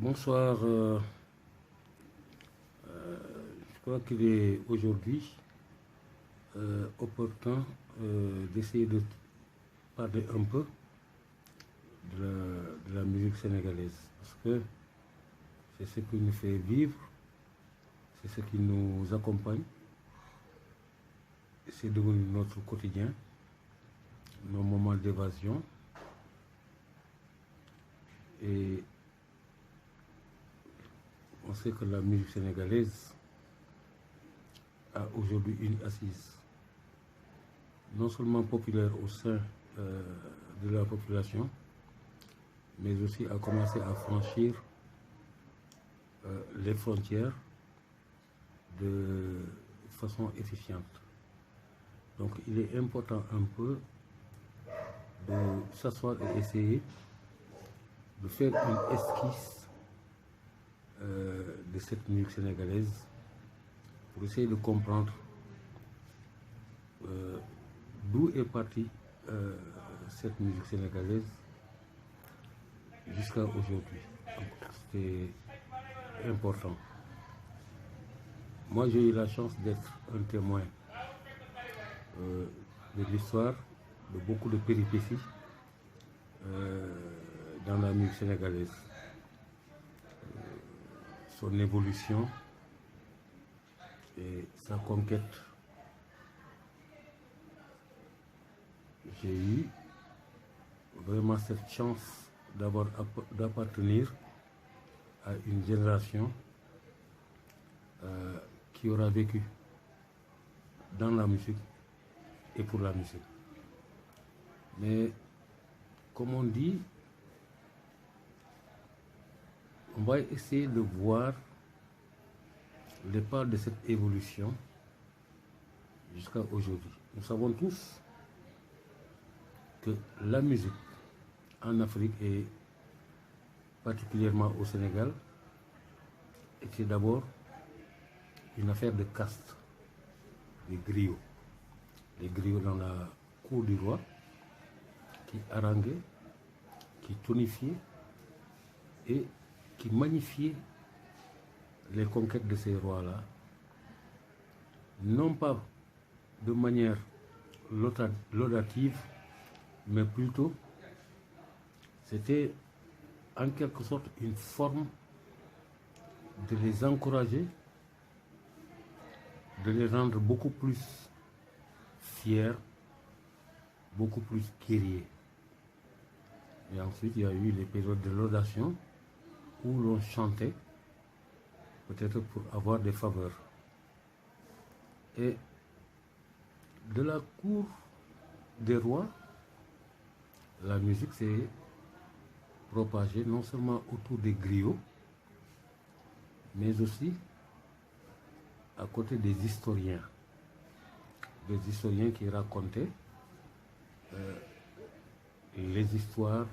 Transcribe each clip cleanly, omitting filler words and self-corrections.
Bonsoir. Je crois qu'il est aujourd'hui opportun d'essayer de parler un peu de la musique sénégalaise. Parce que c'est ce qui nous fait vivre, c'est ce qui nous accompagne. C'est devenu notre quotidien, nos moments d'évasion. Et on sait que la musique sénégalaise a aujourd'hui une assise non seulement populaire au sein de la population, mais aussi a commencé à franchir les frontières de façon efficiente. Donc il est important un peu de s'asseoir et essayer de faire une esquisse de cette musique sénégalaise pour essayer de comprendre d'où est partie cette musique sénégalaise jusqu'à aujourd'hui. C'est important. Moi, j'ai eu la chance d'être un témoin de l'histoire, de beaucoup de péripéties dans la musique sénégalaise. Son évolution et sa conquête. J'ai eu vraiment cette chance d'appartenir à une génération qui aura vécu dans la musique et pour la musique. Mais comme on dit, on va essayer de voir les pas de cette évolution jusqu'à aujourd'hui. Nous savons tous que la musique en Afrique et particulièrement au Sénégal était d'abord une affaire de caste, des griots. Les griots dans la cour du roi qui haranguaient, qui tonifiaient et qui magnifiaient les conquêtes de ces rois-là, non pas de manière laudative, mais plutôt c'était en quelque sorte une forme de les encourager, de les rendre beaucoup plus fiers, beaucoup plus guerriers. Et ensuite, il y a eu les périodes de laudation où l'on chantait, peut-être pour avoir des faveurs. Et de la cour des rois, la musique s'est propagée non seulement autour des griots, mais aussi à côté des historiens qui racontaient les histoires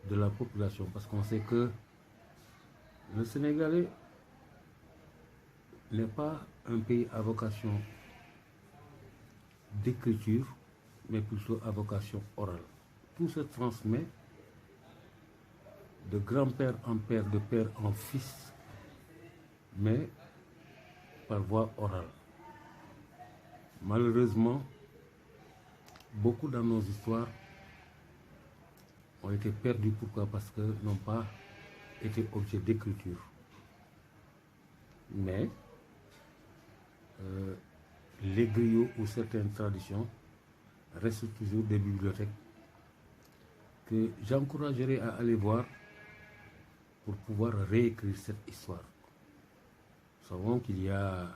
de la population. Parce qu'on sait que le Sénégalais n'est pas un pays à vocation d'écriture, mais plutôt à vocation orale. Tout se transmet de grand-père en père, de père en fils, mais par voie orale. Malheureusement, beaucoup dans nos histoires ont été perdus. Pourquoi? Parce que n'ont pas été objet d'écriture. Mais les griots ou certaines traditions restent toujours des bibliothèques que j'encouragerais à aller voir pour pouvoir réécrire cette histoire. Nous savons qu'il y a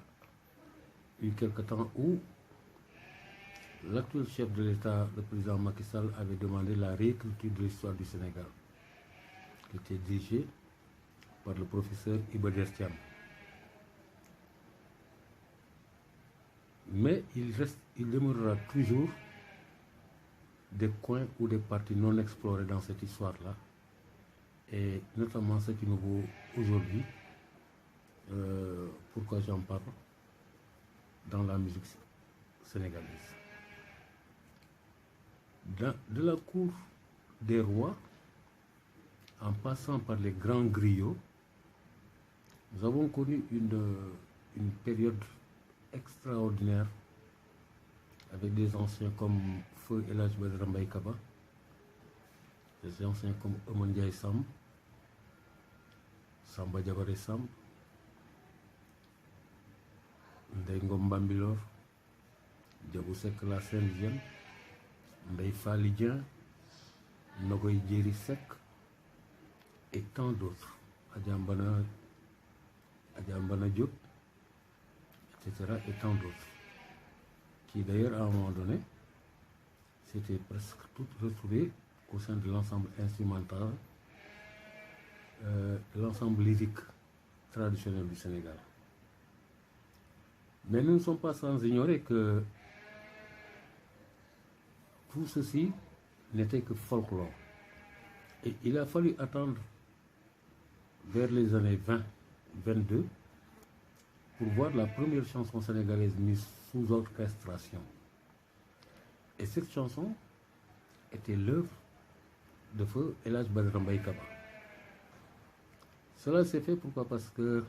eu quelque temps où l'actuel chef de l'État, le président Macky Sall, avait demandé la réécriture de l'histoire du Sénégal, qui était dirigée par le professeur Iba Der Thiam. Mais il demeurera toujours des coins ou des parties non explorées dans cette histoire-là, et notamment ce qui nous vaut aujourd'hui, pourquoi j'en parle, dans la musique sénégalaise. De la cour des rois en passant par les grands griots, nous avons connu une période extraordinaire avec des anciens comme Feu El Hadj Badara Mbaye Kaba, des anciens comme Oumar Ndiaye Samb, Samba Diabaré Samb, Ndeye Ngom Bambilor, Diabou Seck la Saint-Louisienne, Ndeye Fally Dieng, Nogoy Djeri Seck et tant d'autres, Adja Mbana Diop, etc. et tant d'autres, qui d'ailleurs à un moment donné s'étaient presque toutes retrouvées au sein de l'ensemble instrumental, de l'ensemble lyrique traditionnel du Sénégal. Mais nous ne sommes pas sans ignorer que tout ceci n'était que folklore. Et il a fallu attendre vers les années 20-22 pour voir la première chanson sénégalaise mise sous orchestration. Et cette chanson était l'œuvre de Feu El Hadj Badara Mbaye Kaba. Cela s'est fait pourquoi? Parce que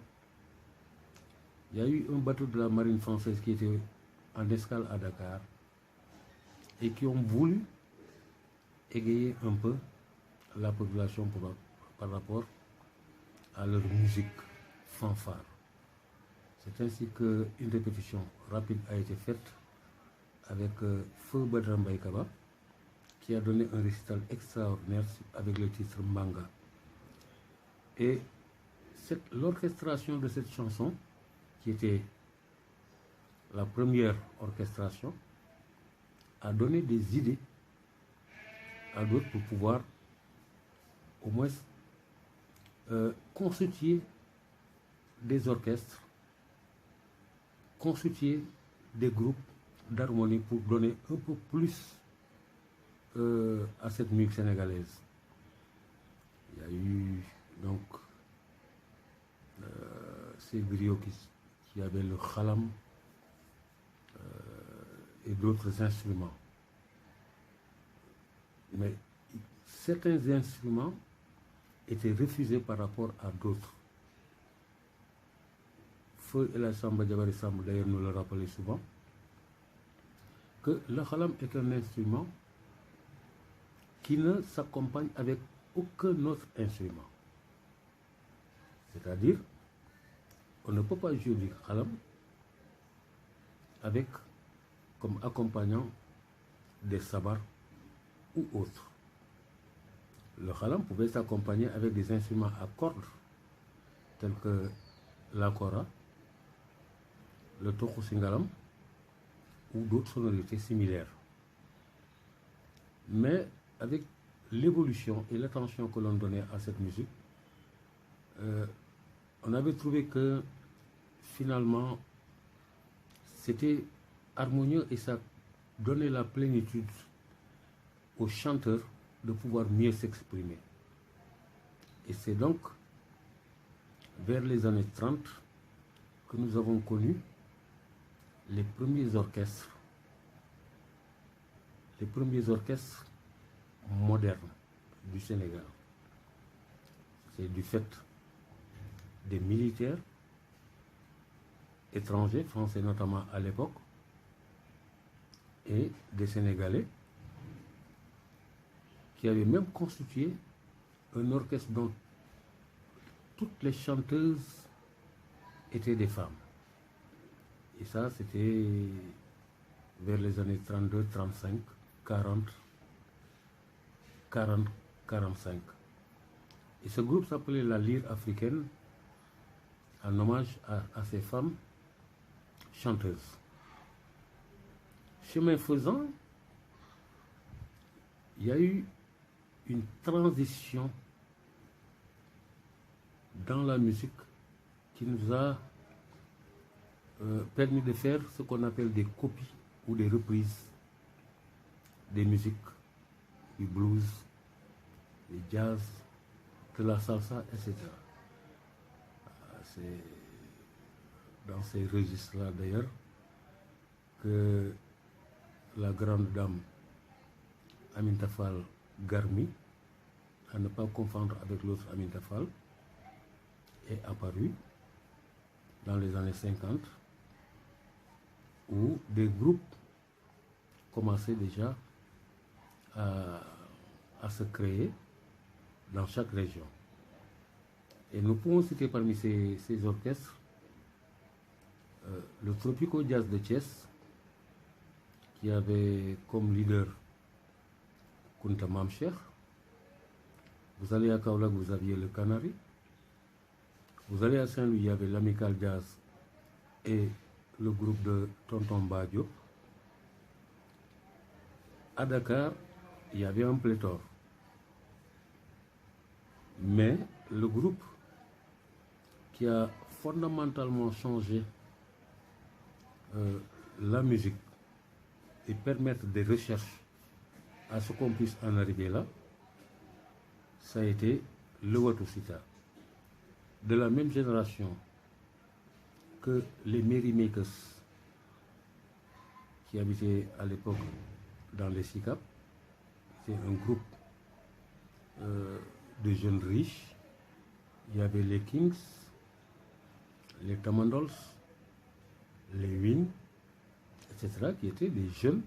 il y a eu un bateau de la marine française qui était en escale à Dakar et qui ont voulu égayer un peu la population par rapport à leur musique fanfare. C'est ainsi qu'une répétition rapide a été faite avec Feu Badara Mbaye Kaba, qui a donné un récital extraordinaire avec le titre Mbanga. Et l'orchestration de cette chanson, qui était la première orchestration, a donné des idées à d'autres pour pouvoir au moins constituer des orchestres, constituer des groupes d'harmonie pour donner un peu plus à cette musique sénégalaise. Il y a eu donc ces griots qui avaient le khalam et d'autres instruments. Mais certains instruments étaient refusés par rapport à d'autres. Feu El Hadj Samba Diabaré Samb d'ailleurs nous le rappelait souvent, que le khalam est un instrument qui ne s'accompagne avec aucun autre instrument. C'est-à-dire, on ne peut pas jouer du khalam avec comme accompagnant des sabars ou autres. Le khalam pouvait s'accompagner avec des instruments à cordes tels que la kora, le tokhu singalam ou d'autres sonorités similaires. Mais avec l'évolution et l'attention que l'on donnait à cette musique, on avait trouvé que finalement c'était harmonieux et ça donnait la plénitude aux chanteurs de pouvoir mieux s'exprimer. Et c'est donc vers les années 30 que nous avons connu les premiers orchestres modernes du Sénégal. C'est du fait des militaires étrangers, français notamment à l'époque, et des Sénégalais qui avaient même constitué un orchestre dont toutes les chanteuses étaient des femmes. Et ça, c'était vers les années 32, 35, 40, 45. Et ce groupe s'appelait la Lyre africaine, en hommage à ces femmes chanteuses. Chemin faisant, il y a eu une transition dans la musique qui nous a permis de faire ce qu'on appelle des copies ou des reprises des musiques, du blues, du jazz, de la salsa, etc. C'est dans ces registres-là d'ailleurs que la grande dame Aminta Fall Garmi à ne pas confondre avec l'autre Aminta Fall, est apparu dans les années 50, où des groupes commençaient déjà à se créer dans chaque région. Et nous pouvons citer parmi ces orchestres le Tropico Jazz de Thiès, qui avait comme leader Kunta Mamcher. Vous allez à Kaolack, vous aviez le Canari. Vous allez à Saint-Louis, il y avait l'Amical Jazz et le groupe de Tonton Badio. À Dakar, il y avait un pléthore. Mais le groupe qui a fondamentalement changé la musique et permettre des recherches à ce qu'on puisse en arriver là, ça a été le Watu Sita. De la même génération que les Merrymakers qui habitaient à l'époque dans les SICAP. C'est un groupe de jeunes riches. Il y avait les Kings, les Tamandols, les Wing, etc., qui étaient des jeunes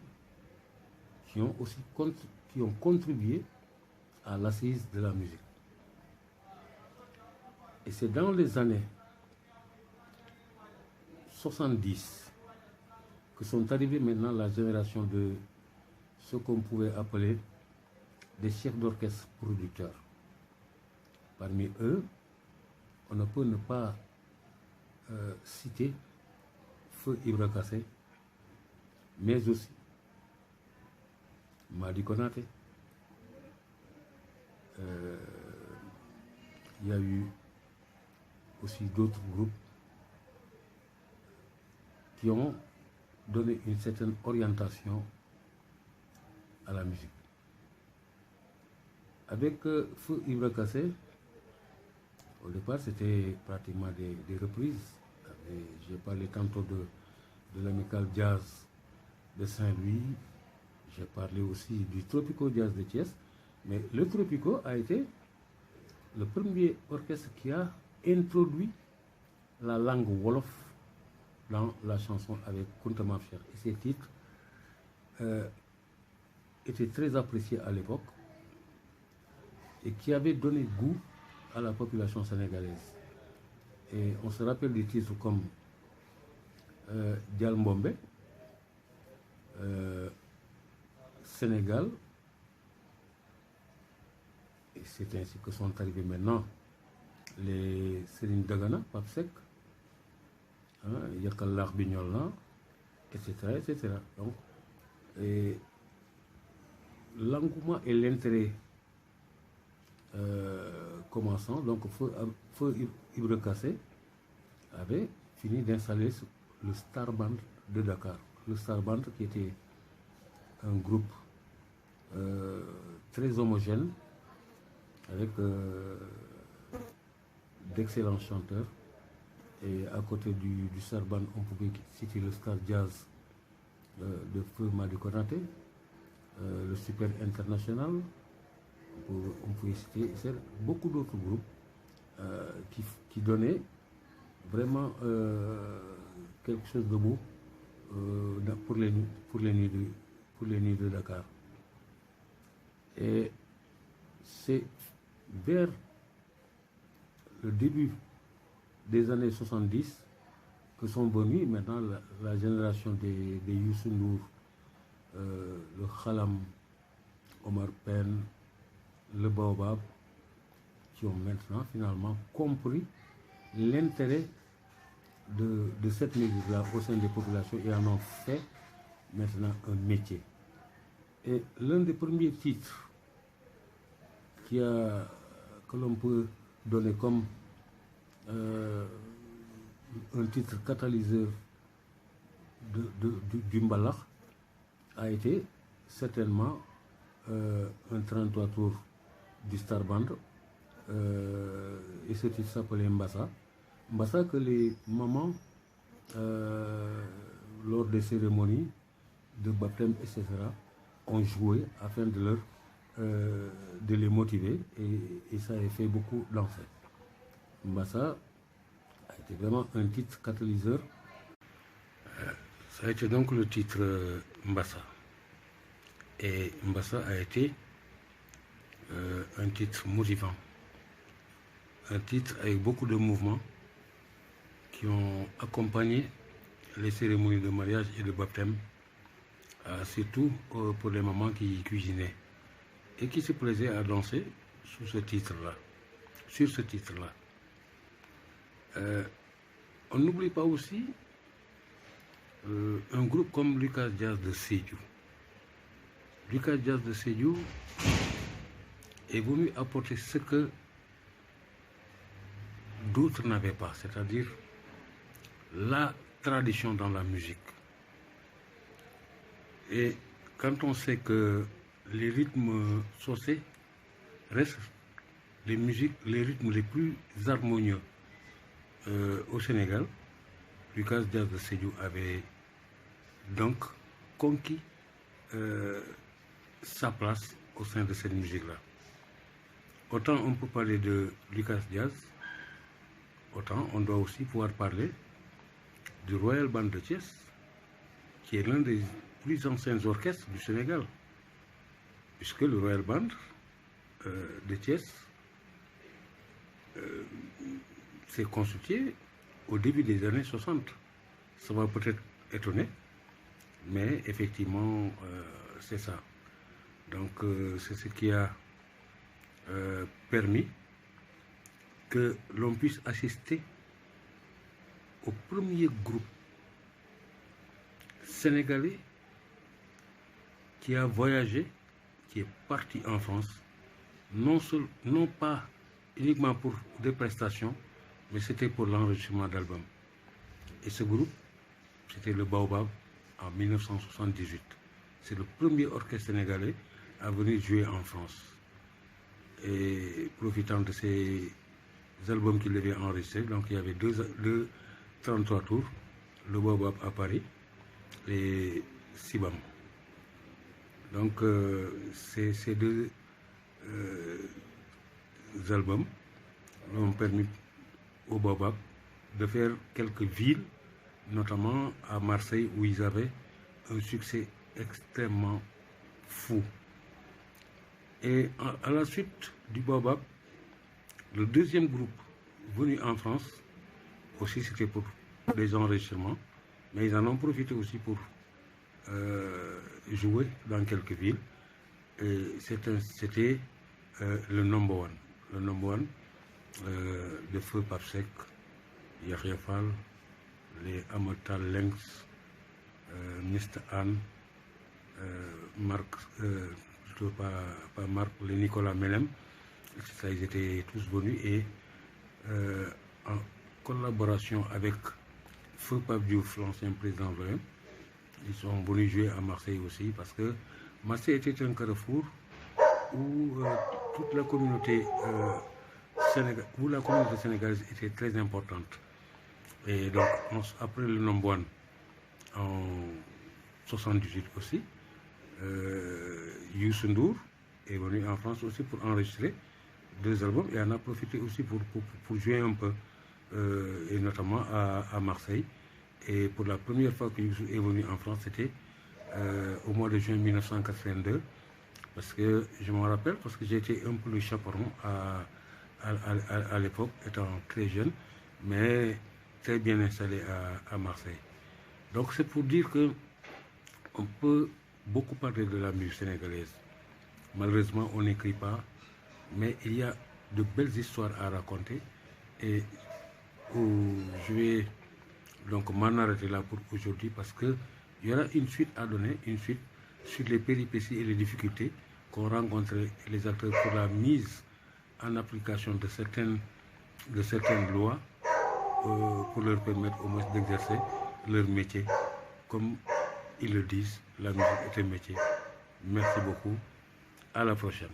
qui ont aussi contribué à l'assise de la musique. Et c'est dans les années 70 que sont arrivées maintenant la génération de ce qu'on pouvait appeler des chefs d'orchestre producteurs. Parmi eux, on ne peut ne pas citer Feu Ibra Kassé, mais aussi Madi Konaté. Il y a eu aussi d'autres groupes qui ont donné une certaine orientation à la musique. Avec Feu Ibra Kassé, au départ, c'était pratiquement des reprises. J'ai parlé tantôt de l'Amical Jazz de Saint-Louis, j'ai parlé aussi du Tropico Jazz de Thiès, mais le Tropico a été le premier orchestre qui a introduit la langue Wolof dans la chanson avec Kunta Mamcher. Et ces titres étaient très appréciés à l'époque et qui avaient donné goût à la population sénégalaise. Et on se rappelle des titres comme Dial Mbombe, Sénégal, et c'est ainsi que sont arrivés maintenant les Serigne Dagana, Papsek, Yakal Larbignolna, etc., etc. Donc, l'engouement et l'intérêt commençant, donc Feu Ibra Kassé avait fini d'installer le Star Band de Dakar. Le Star Band qui était un groupe très homogène avec d'excellents chanteurs. Et à côté du Star Band, on pouvait citer le Star Jazz de Feu Madi Konaté, le Super International. On pouvait citer beaucoup d'autres groupes qui donnaient vraiment quelque chose de beau pour les nuits de Dakar. Et c'est vers le début des années 70 que sont venus maintenant la génération des Youssou Ndour, le Khalam, Omar Pène, le Baobab, qui ont maintenant finalement compris l'intérêt de cette musique-là au sein des populations et en ont fait maintenant un métier. Et l'un des premiers titres que l'on peut donner comme un titre catalyseur du Mbalakh a été certainement un 33 tours du Star Band, et ce titre s'appelait Mbassa. Mbassa que les mamans, lors des cérémonies de baptême, etc., ont joué afin de leur de les motiver et ça a fait beaucoup danser. Mbassa a été vraiment un titre catalyseur. Ça a été donc le titre Mbassa. Et Mbassa a été un titre motivant. Un titre avec beaucoup de mouvements qui ont accompagné les cérémonies de mariage et de baptême, surtout pour les mamans qui cuisinaient et qui se plaisaient à danser sur ce titre-là. On n'oublie pas aussi un groupe comme Lucas Jazz de Sédhiou. Lucas Jazz de Sédhiou est venu apporter ce que d'autres n'avaient pas, c'est-à-dire la tradition dans la musique. Et quand on sait que les rythmes saucés restent les rythmes les plus harmonieux au Sénégal, Lucas Jazz de Sédhiou avait donc conquis sa place au sein de cette musique-là. Autant on peut parler de Lucas Jazz, autant on doit aussi pouvoir parler du Royal Band de Thiès, qui est l'un des plus anciens orchestres du Sénégal, puisque le Royal Band de Thiès s'est constitué au début des années 60. Ça va peut-être étonner, mais effectivement, c'est ça. Donc, c'est ce qui a permis que l'on puisse assister au premier groupe sénégalais qui a voyagé, qui est parti en France, non pas uniquement pour des prestations, mais c'était pour l'enregistrement d'albums. Et ce groupe, c'était le Baobab en 1978. C'est le premier orchestre sénégalais à venir jouer en France. Et profitant de ces albums qu'il avait enregistrés, donc il y avait deux 33 tours, le Baobab à Paris et Sibam. Donc ces deux albums ont permis au Baobab de faire quelques villes, notamment à Marseille, où ils avaient un succès extrêmement fou. Et à la suite du Baobab, le deuxième groupe venu en France, aussi c'était pour des enregistrements, mais ils en ont profité aussi pour jouer dans quelques villes. Et c'était le number one. Le number one de Feu Papsek, Yahya Fall, les Amatal Lynx, Mr. Anne, Marc, plutôt pas Marc, les Nicolas Melem, ça, ils étaient tous venus et en collaboration avec Feu Pape Diouf, l'ancien président VM, ils sont venus jouer à Marseille aussi parce que Marseille était un carrefour où toute la communauté sénégalaise était très importante. Et donc, après le number one en 78 aussi, Youssou N'Dour est venu en France aussi pour enregistrer 2 albums et en a profité aussi pour jouer un peu, et notamment à Marseille. Et pour la première fois que Youssou est venu en France, c'était au mois de juin 1982, parce que je m'en rappelle, parce que j'étais un peu le chaperon à l'époque, étant très jeune, mais très bien installé à Marseille. Donc c'est pour dire que on peut beaucoup parler de la musique sénégalaise. Malheureusement, on n'écrit pas, mais il y a de belles histoires à raconter. Et je vais donc m'en arrêter là pour aujourd'hui parce qu'il y aura une suite à donner, une suite sur les péripéties et les difficultés qu'ont rencontré les acteurs pour la mise en application de certaines lois pour leur permettre au moins d'exercer leur métier. Comme ils le disent, la musique est un métier. Merci beaucoup. À la prochaine.